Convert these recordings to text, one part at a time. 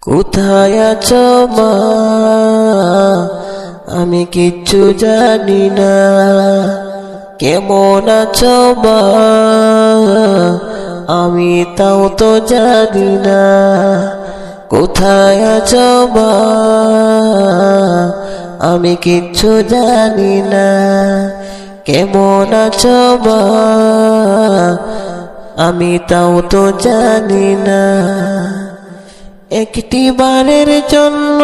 কোথায় আছো মা, আমি কিচ্ছু জানি না। কেমন আছো মা, আমি তাও তো জানি না। কোথায় আছো মা, আমি কিচ্ছু জানি না। কেমন আছো মা, আমি তাও তো জানি না। একটি বারের জন্য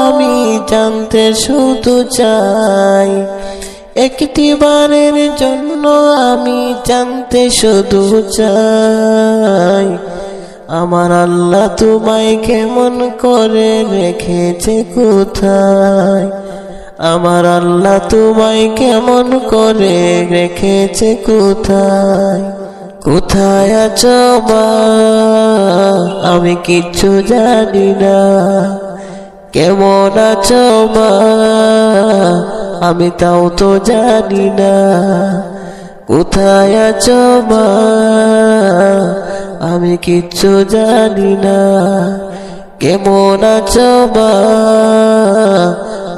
আমি জানতে শুধু চাই, একটি বারের জন্য আমি জানতে শুধু চাই, আমার আল্লাহ তোমায় কেমন করে রেখেছে কোথায়। আমার আল্লাহ তোমায় কেমন করে রেখেছে কোথায়। কোথায় আছো মা, আমি কিচ্ছু জানি না। কেমন আছো মা, আমি তাও তো জানি না। কোথায় আছো মা, আমি কিচ্ছু জানি না। কেমন আছো মা,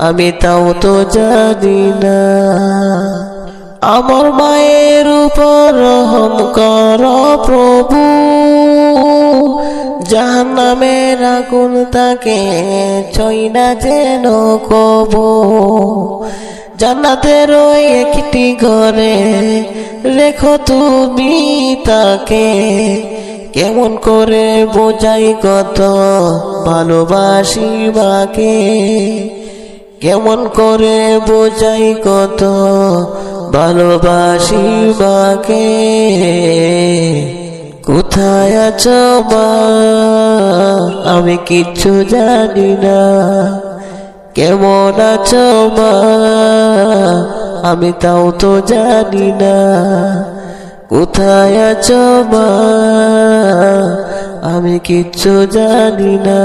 আমি তাও তো জানি না। আমার মায়ের উপর রহম করো প্রভু, জাহান্নামের আগুন তাকে ছুঁই না যেন কবু। জান্নাতের ওই একটি ঘরে রেখো তুমি তাকে, কেমন করে বোঝাই কত ভালোবাসি মাকে। কেমন করে বোঝাই কত ভালোবাসি মাকে। কোথায় আছো মা, আমি কিচ্ছু জানি না। কেমন আছো মা, আমি তাও তো জানি না। কোথায় আছো মা, আমি কিচ্ছু জানি না।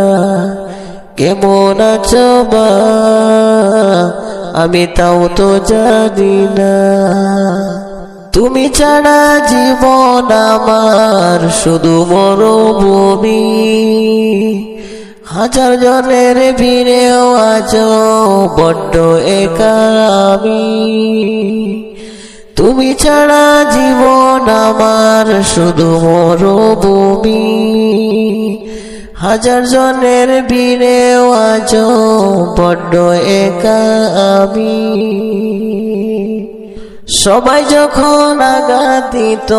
কেমন আছো মা, আমি তাও তো জানি না। তুমি ছাড়া জীবন আমার শুধু মরুভূমি, হাজার জনের ভিড়েও আছো বড্ড একা আমি। তুমি ছাড়া জীবন আমার শুধু মরুভূমি, হাজার জনের ভিড়েও আছো বড্ড একা আমি। সবাই যখন আঘাত দিত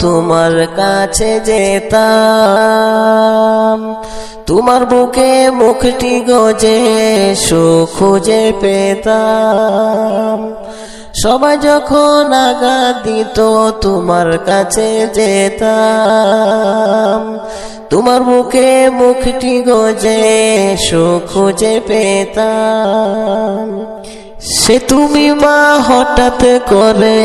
তোমার কাছে যেতাম, তোমার বুকে মুখটি গজে সুখ খুঁজে পেতাম। সবাই যখন আঘাত দিত তোমার কাছে যেতাম, তোমার বুকে মুখটি গজে সুখ খুঁজে পেতাম। সে তুমি মা হঠাৎ করে